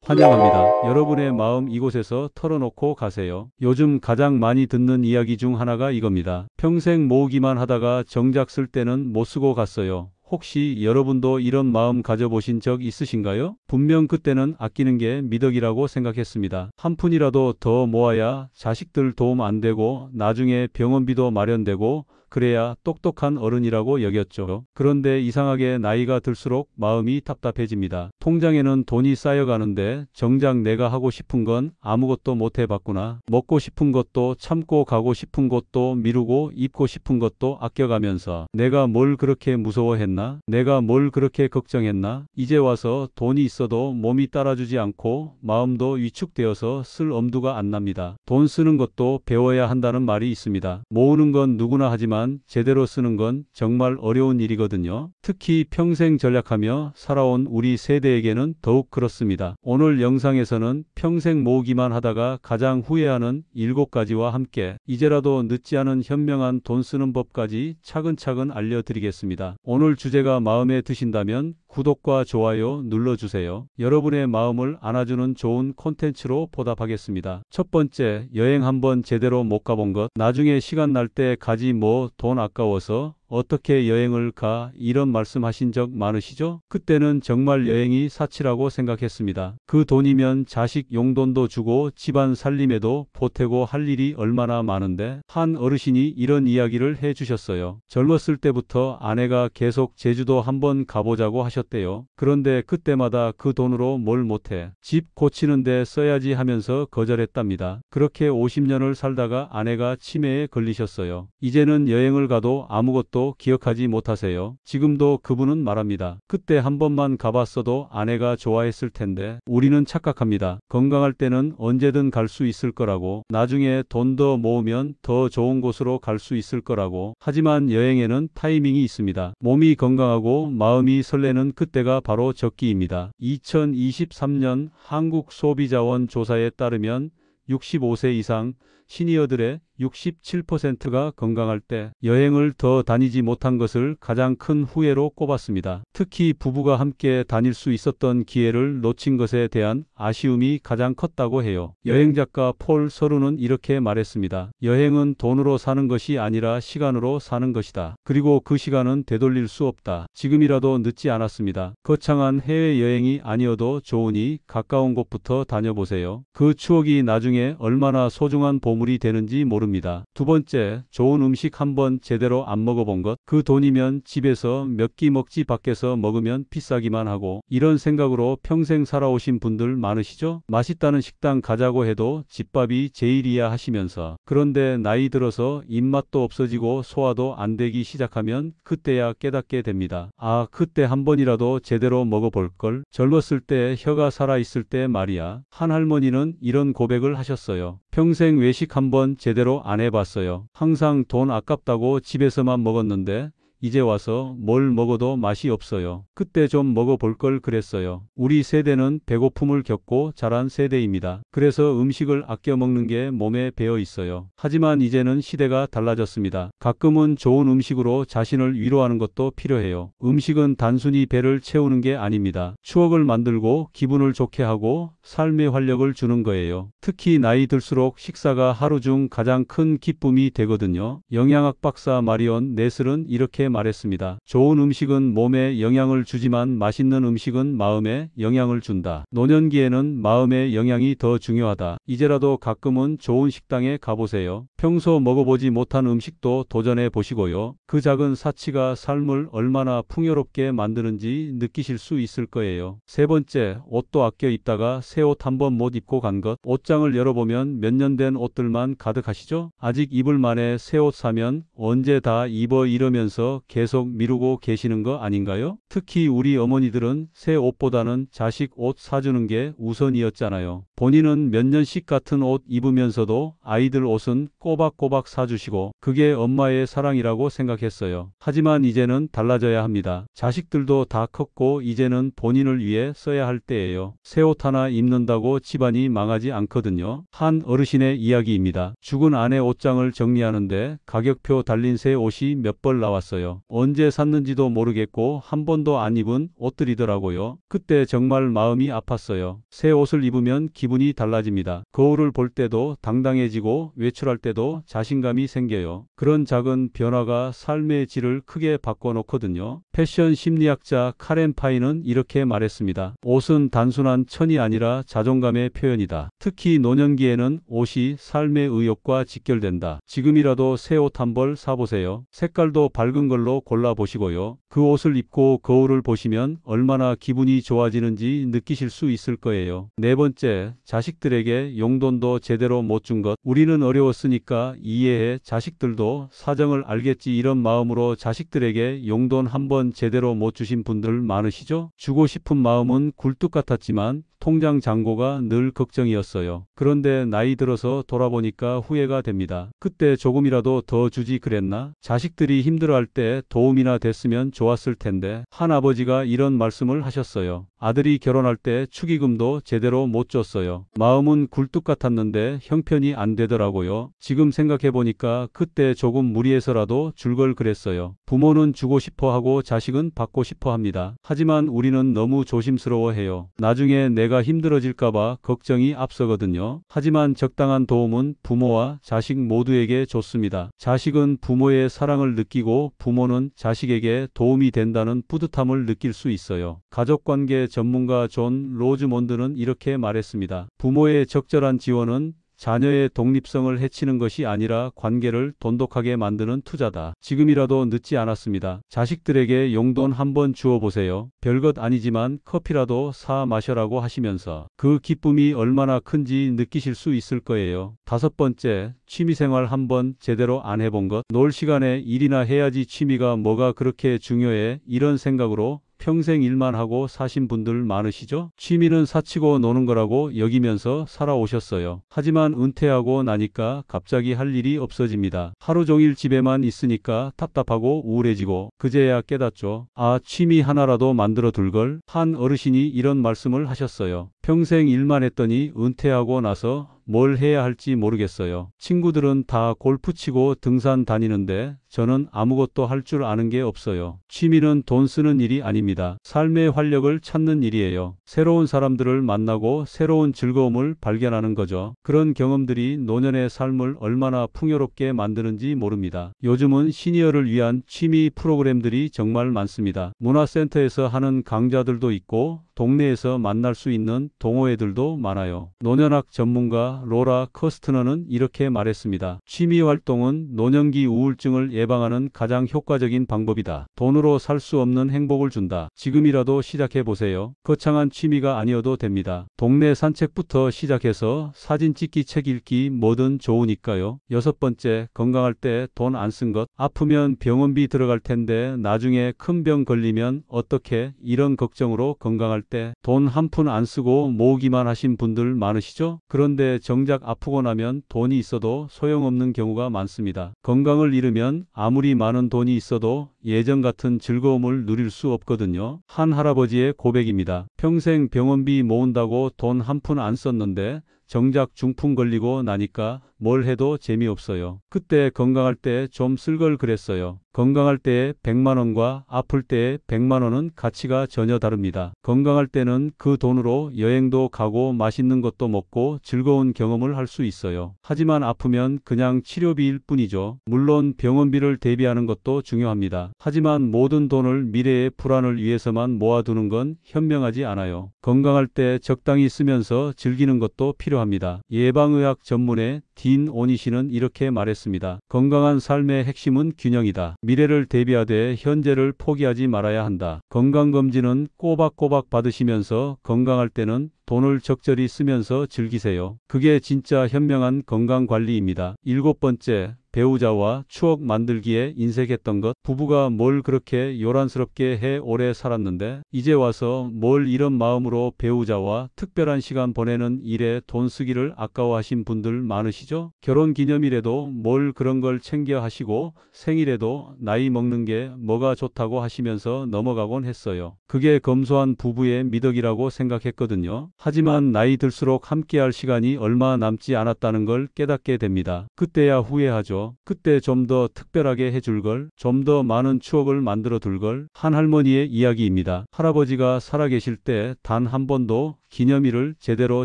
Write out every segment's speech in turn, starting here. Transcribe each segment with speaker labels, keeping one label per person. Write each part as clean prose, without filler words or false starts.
Speaker 1: 환영합니다. 여러분의 마음 이곳에서 털어놓고 가세요. 요즘 가장 많이 듣는 이야기 중 하나가 이겁니다. 평생 모으기만 하다가 정작 쓸 때는 못 쓰고 갔어요. 혹시 여러분도 이런 마음 가져보신 적 있으신가요? 분명 그때는 아끼는 게 미덕이라고 생각했습니다. 한 푼이라도 더 모아야 자식들 도움 안 되고 나중에 병원비도 마련되고 그래야 똑똑한 어른이라고 여겼죠. 그런데 이상하게 나이가 들수록 마음이 답답해집니다. 통장에는 돈이 쌓여가는데 정작 내가 하고 싶은 건 아무것도 못 해봤구나. 먹고 싶은 것도 참고 가고 싶은 곳도 미루고 입고 싶은 것도 아껴가면서 내가 뭘 그렇게 무서워했나? 내가 뭘 그렇게 걱정했나? 이제 와서 돈이 있어도 몸이 따라주지 않고 마음도 위축되어서 쓸 엄두가 안 납니다. 돈 쓰는 것도 배워야 한다는 말이 있습니다. 모으는 건 누구나 하지만 제대로 쓰는 건 정말 어려운 일이거든요. 특히 평생 전략하며 살아온 우리 세대에게는 더욱 그렇습니다. 오늘 영상에서는 평생 모으기만 하다가 가장 후회하는 7가지와 함께 이제라도 늦지 않은 현명한 돈 쓰는 법까지 차근차근 알려드리겠습니다. 오늘 주제가 마음에 드신다면 구독과 좋아요 눌러주세요. 여러분의 마음을 안아주는 좋은 콘텐츠로 보답하겠습니다. 첫 번째, 여행 한번 제대로 못 가본 것. 나중에 시간 날 때 가지 뭐 돈 아까워서 어떻게 여행을 가 이런 말씀하신 적 많으시죠? 그때는 정말 여행이 사치라고 생각했습니다. 그 돈이면 자식 용돈도 주고 집안 살림에도 보태고 할 일이 얼마나 많은데 한 어르신이 이런 이야기를 해주셨어요. 젊었을 때부터 아내가 계속 제주도 한번 가보자고 하셨대요. 그런데 그때마다 그 돈으로 뭘 못해. 집 고치는데 써야지 하면서 거절했답니다. 그렇게 50년을 살다가 아내가 치매에 걸리셨어요. 이제는 여행을 가도 아무것도 기억하지 못하세요. 지금도 그분은 말합니다. 그때 한 번만 가봤어도 아내가 좋아했을 텐데 우리는 착각합니다. 건강할 때는 언제든 갈 수 있을 거라고, 나중에 돈 더 모으면 더 좋은 곳으로 갈 수 있을 거라고. 하지만 여행에는 타이밍이 있습니다. 몸이 건강하고 마음이 설레는 그때가 바로 적기입니다. 2023년 한국소비자원 조사에 따르면 65세 이상 시니어들의 67%가 건강할 때 여행을 더 다니지 못한 것을 가장 큰 후회로 꼽았습니다. 특히 부부가 함께 다닐 수 있었던 기회를 놓친 것에 대한 아쉬움이 가장 컸다고 해요. 여행작가 폴 서루는 이렇게 말했습니다. 여행은 돈으로 사는 것이 아니라 시간으로 사는 것이다. 그리고 그 시간은 되돌릴 수 없다. 지금이라도 늦지 않았습니다. 거창한 해외여행이 아니어도 좋으니 가까운 곳부터 다녀보세요. 그 추억이 나중에 얼마나 소중한 보물이 되는지 모릅니다. 두 번째, 좋은 음식 한번 제대로 안 먹어본 것. 그 돈이면 집에서 몇 끼 먹지 밖에서 먹으면 비싸기만 하고, 이런 생각으로 평생 살아오신 분들 많으시죠? 맛있다는 식당 가자고 해도 집밥이 제일이야 하시면서. 그런데 나이 들어서 입맛도 없어지고 소화도 안 되기 시작하면 그때야 깨닫게 됩니다. 아, 그때 한 번이라도 제대로 먹어볼 걸. 젊었을 때 혀가 살아있을 때 말이야. 한 할머니는 이런 고백을 하셨어요. 평생 외식 한번 제대로 안 해봤어요. 항상 돈 아깝다고 집에서만 먹었는데 이제 와서 뭘 먹어도 맛이 없어요. 그때 좀 먹어볼 걸 그랬어요. 우리 세대는 배고픔을 겪고 자란 세대입니다. 그래서 음식을 아껴 먹는 게 몸에 배어 있어요. 하지만 이제는 시대가 달라졌습니다. 가끔은 좋은 음식으로 자신을 위로하는 것도 필요해요. 음식은 단순히 배를 채우는 게 아닙니다. 추억을 만들고 기분을 좋게 하고 삶의 활력을 주는 거예요. 특히 나이 들수록 식사가 하루 중 가장 큰 기쁨이 되거든요. 영양학 박사 마리온 네슬은 이렇게 말했습니다. 좋은 음식은 몸에 영향을 주지만 맛있는 음식은 마음에 영향을 준다. 노년기에는 마음의 영향이 더 중요하다. 이제라도 가끔은 좋은 식당에 가보세요. 평소 먹어보지 못한 음식도 도전해 보시고요. 그 작은 사치가 삶을 얼마나 풍요롭게 만드는지 느끼실 수 있을 거예요. 세 번째, 옷도 아껴 입다가 새 옷 한 번 못 입고 간 것. 옷장을 열어보면 몇 년 된 옷들만 가득하시죠? 아직 입을 만에 새 옷 사면 언제 다 입어 이러면서 계속 미루고 계시는 거 아닌가요? 특히 우리 어머니들은 새 옷보다는 자식 옷 사주는 게 우선이었잖아요. 본인은 몇 년씩 같은 옷 입으면서도 아이들 옷은 꼬박꼬박 사주시고 그게 엄마의 사랑이라고 생각했어요. 하지만 이제는 달라져야 합니다. 자식들도 다 컸고 이제는 본인을 위해 써야 할 때예요. 새 옷 하나 입는다고 집안이 망하지 않거든요. 한 어르신의 이야기입니다. 죽은 아내 옷장을 정리하는데 가격표 달린 새 옷이 몇 벌 나왔어요. 있었어요. 언제 샀는지도 모르겠고 한 번도 안 입은 옷들이더라고요. 그때 정말 마음이 아팠어요. 새 옷을 입으면 기분이 달라집니다. 거울을 볼 때도 당당해지고 외출할 때도 자신감이 생겨요. 그런 작은 변화가 삶의 질을 크게 바꿔놓거든요. 패션 심리학자 카렌 파이는 이렇게 말했습니다. 옷은 단순한 천이 아니라 자존감의 표현이다. 특히 노년기에는 옷이 삶의 의욕과 직결된다. 지금이라도 새 옷 한 벌 사보세요. 색깔도 밝은 걸로 골라보시고요. 그 옷을 입고 거울을 보시면 얼마나 기분이 좋아지는지 느끼실 수 있을 거예요. 네 번째, 자식들에게 용돈도 제대로 못 준 것. 우리는 어려웠으니까 이해해. 자식들도 사정을 알겠지, 이런 마음으로 자식들에게 용돈 한 번 제대로 못 주신 분들 많으시죠? 주고 싶은 마음은 굴뚝 같았지만 통장 잔고가 늘 걱정이었어요. 그런데 나이 들어서 돌아보니까 후회가 됩니다. 그때 조금이라도 더 주지 그랬나? 자식들이 힘들어할 때 도움이나 됐으면 좋았을 텐데. 한 아버지가 이런 말씀을 하셨어요. 아들이 결혼할 때 축의금도 제대로 못 줬어요. 마음은 굴뚝 같았는데 형편이 안 되더라고요. 지금 생각해보니까 그때 조금 무리해서라도 줄 걸 그랬어요. 부모는 주고 싶어 하고 자식은 받고 싶어 합니다. 하지만 우리는 너무 조심스러워해요. 나중에 내가 힘들어질까봐 걱정이 앞서거든요. 하지만 적당한 도움은 부모와 자식 모두에게 좋습니다. 자식은 부모의 사랑을 느끼고 부모는 자식에게 도움이 된다는 뿌듯함을 느낄 수 있어요. 가족관계 전문가 존 로즈몬드는 이렇게 말했습니다. 부모의 적절한 지원은 자녀의 독립성을 해치는 것이 아니라 관계를 돈독하게 만드는 투자다. 지금이라도 늦지 않았습니다. 자식들에게 용돈 한번 주어보세요. 별것 아니지만 커피라도 사 마셔라고 하시면서 그 기쁨이 얼마나 큰지 느끼실 수 있을 거예요. 다섯 번째, 취미생활 한번 제대로 안 해본 것. 놀 시간에 일이나 해야지 취미가 뭐가 그렇게 중요해? 이런 생각으로 평생 일만 하고 사신 분들 많으시죠? 취미는 사치고 노는 거라고 여기면서 살아오셨어요. 하지만 은퇴하고 나니까 갑자기 할 일이 없어집니다. 하루 종일 집에만 있으니까 답답하고 우울해지고 그제야 깨닫죠. 아, 취미 하나라도 만들어 둘걸? 한 어르신이 이런 말씀을 하셨어요. 평생 일만 했더니 은퇴하고 나서 뭘 해야 할지 모르겠어요. 친구들은 다 골프 치고 등산 다니는데 저는 아무것도 할 줄 아는 게 없어요. 취미는 돈 쓰는 일이 아닙니다. 삶의 활력을 찾는 일이에요. 새로운 사람들을 만나고 새로운 즐거움을 발견하는 거죠. 그런 경험들이 노년의 삶을 얼마나 풍요롭게 만드는지 모릅니다. 요즘은 시니어를 위한 취미 프로그램들이 정말 많습니다. 문화센터에서 하는 강좌들도 있고 동네에서 만날 수 있는 동호회들도 많아요. 노년학 전문가 로라 커스트너는 이렇게 말했습니다. 취미 활동은 노년기 우울증을 예방하는 가장 효과적인 방법이다. 돈으로 살 수 없는 행복을 준다. 지금이라도 시작해 보세요. 거창한 취미가 아니어도 됩니다. 동네 산책부터 시작해서 사진 찍기, 책 읽기 뭐든 좋으니까요. 여섯 번째, 건강할 때 돈 안 쓴 것. 아프면 병원비 들어갈 텐데 나중에 큰 병 걸리면 어떻게, 이런 걱정으로 건강할 때 돈 한 푼 안 쓰고 모으기만 하신 분들 많으시죠? 그런데 정작 아프고 나면 돈이 있어도 소용없는 경우가 많습니다. 건강을 잃으면 아무리 많은 돈이 있어도 예전 같은 즐거움을 누릴 수 없거든요. 한 할아버지의 고백입니다. 평생 병원비 모은다고 돈 한 푼 안 썼는데 정작 중풍 걸리고 나니까 뭘 해도 재미없어요. 그때 건강할 때 좀 쓸 걸 그랬어요. 건강할 때의 100만 원과 아플 때의 100만 원은 가치가 전혀 다릅니다. 건강할 때는 그 돈으로 여행도 가고 맛있는 것도 먹고 즐거운 경험을 할 수 있어요. 하지만 아프면 그냥 치료비일 뿐이죠. 물론 병원비를 대비하는 것도 중요합니다. 하지만 모든 돈을 미래의 불안을 위해서만 모아두는 건 현명하지 않아요. 건강할 때 적당히 쓰면서 즐기는 것도 필요합니다. 예방의학 전문의 딘 오니시는 이렇게 말했습니다. 건강한 삶의 핵심은 균형이다. 미래를 대비하되 현재를 포기하지 말아야 한다. 건강검진은 꼬박꼬박 받으시면서 건강할 때는 돈을 적절히 쓰면서 즐기세요. 그게 진짜 현명한 건강관리입니다. 일곱 번째, 배우자와 추억 만들기에 인색했던 것. 부부가 뭘 그렇게 요란스럽게 해 오래 살았는데 이제 와서 뭘 이런 마음으로 배우자와 특별한 시간 보내는 일에 돈 쓰기를 아까워하신 분들 많으시죠? 결혼기념일에도 뭘 그런 걸 챙겨 하시고 생일에도 나이 먹는 게 뭐가 좋다고 하시면서 넘어가곤 했어요. 그게 검소한 부부의 미덕이라고 생각했거든요. 하지만 나이 들수록 함께할 시간이 얼마 남지 않았다는 걸 깨닫게 됩니다. 그때야 후회하죠. 그때 좀 더 특별하게 해줄 걸, 좀 더 많은 추억을 만들어 둘 걸. 한 할머니의 이야기입니다. 할아버지가 살아계실 때 단 한 번도 기념일을 제대로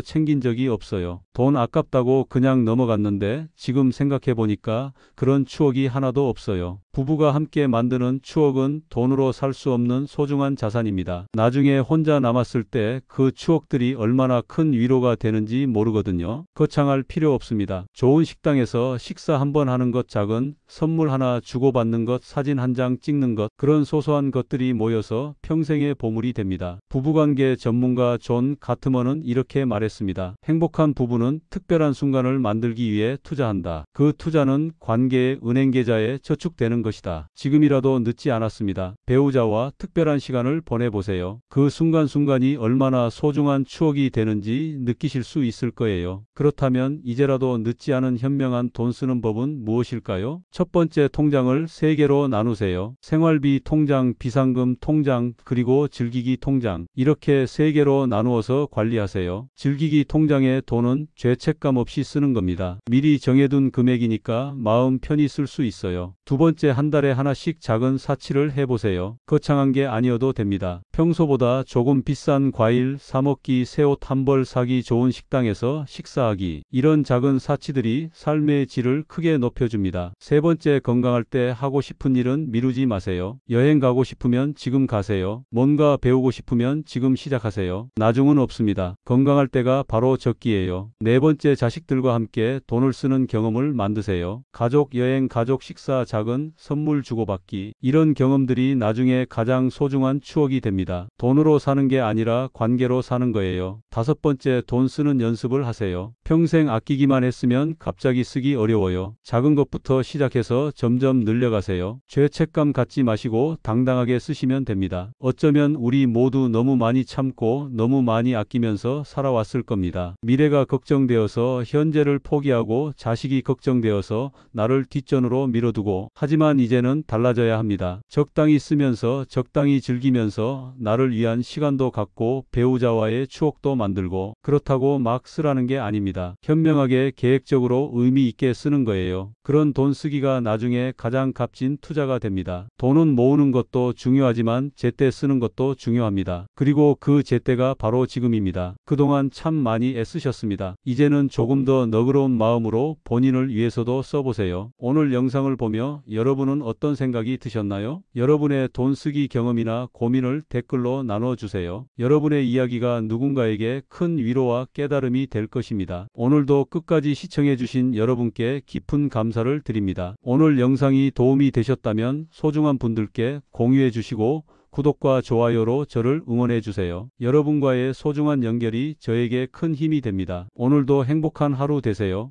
Speaker 1: 챙긴 적이 없어요. 돈 아깝다고 그냥 넘어갔는데 지금 생각해 보니까 그런 추억이 하나도 없어요. 부부가 함께 만드는 추억은 돈으로 살 수 없는 소중한 자산입니다. 나중에 혼자 남았을 때 그 추억들이 얼마나 큰 위로가 되는지 모르거든요. 거창할 필요 없습니다. 좋은 식당에서 식사 한번 하는 것, 작은 선물 하나 주고받는 것, 사진 한 장 찍는 것, 그런 소소한 것들이 모여서 평생의 보물이 됩니다. 부부관계 전문가 존 가트먼은 이렇게 말했습니다. 행복한 부부는 특별한 순간을 만들기 위해 투자한다. 그 투자는 관계의 은행 계좌에 저축되는 것이다. 지금이라도 늦지 않았습니다. 배우자와 특별한 시간을 보내보세요. 그 순간순간이 얼마나 소중한 추억이 되는지 느끼실 수 있을 거예요. 그렇다면 이제라도 늦지 않은 현명한 돈 쓰는 법은 무엇일까요? 첫 번째, 통장을 3개로 나누세요. 생활비 통장, 비상금 통장, 그리고 즐기기 통장. 이렇게 3개로 나누어서 관리하세요. 즐기기 통장에 돈은 죄책감 없이 쓰는 겁니다. 미리 정해둔 금액이니까 마음 편히 쓸 수 있어요. 두 번째, 한 달에 하나씩 작은 사치를 해보세요. 거창한 게 아니어도 됩니다. 평소보다 조금 비싼 과일 사 먹기, 새 옷 한 벌 사기, 좋은 식당에서 식사하기. 이런 작은 사치들이 삶의 질을 크게 높여줍니다. 세 번째, 건강할 때 하고 싶은 일은 미루지 마세요. 여행 가고 싶으면 지금 가세요. 뭔가 배우고 싶으면 지금 시작하세요. 나중은 없습니다. 건강할 때가 바로 적기예요. 네 번째, 자식들과 함께 돈을 쓰는 경험을 만드세요. 가족 여행, 가족 식사, 작은 선물 주고받기. 이런 경험들이 나중에 가장 소중한 추억이 됩니다. 돈으로 사는 게 아니라 관계로 사는 거예요. 다섯 번째, 돈 쓰는 연습을 하세요. 평생 아끼기만 했으면 갑자기 쓰기 어려워요. 작은 것부터 시작해서 점점 늘려가세요. 죄책감 갖지 마시고 당당하게 쓰시면 됩니다. 어쩌면 우리 모두 너무 많이 참고 너무 많이 아끼면서 살아왔을 겁니다. 미래가 걱정되어서 현재를 포기하고 자식이 걱정되어서 나를 뒷전으로 밀어두고, 하지만 이제는 달라져야 합니다. 적당히 쓰면서 적당히 즐기면서 나를 위한 시간도 갖고 배우자와의 추억도 만들고. 그렇다고 막 쓰라는 게 아닙니다. 현명하게 계획적으로 의미 있게 쓰는 거예요. 그런 돈 쓰기가 나중에 가장 값진 투자가 됩니다. 돈은 모으는 것도 중요하지만 제때 쓰는 것도 중요합니다. 그리고 그 제때가 바로 지금입니다. 그동안 참 많이 애쓰셨습니다. 이제는 조금 더 너그러운 마음으로 본인을 위해서도 써보세요. 오늘 영상을 보며 여러분은 어떤 생각이 드셨나요? 여러분의 돈 쓰기 경험이나 고민을 댓글로 나눠주세요. 여러분의 이야기가 누군가에게 큰 위로와 깨달음이 될 것입니다. 오늘도 끝까지 시청해주신 여러분께 깊은 감사를 드립니다. 오늘 영상이 도움이 되셨다면 소중한 분들께 공유해 주시고 구독과 좋아요로 저를 응원해 주세요. 여러분과의 소중한 연결이 저에게 큰 힘이 됩니다. 오늘도 행복한 하루 되세요.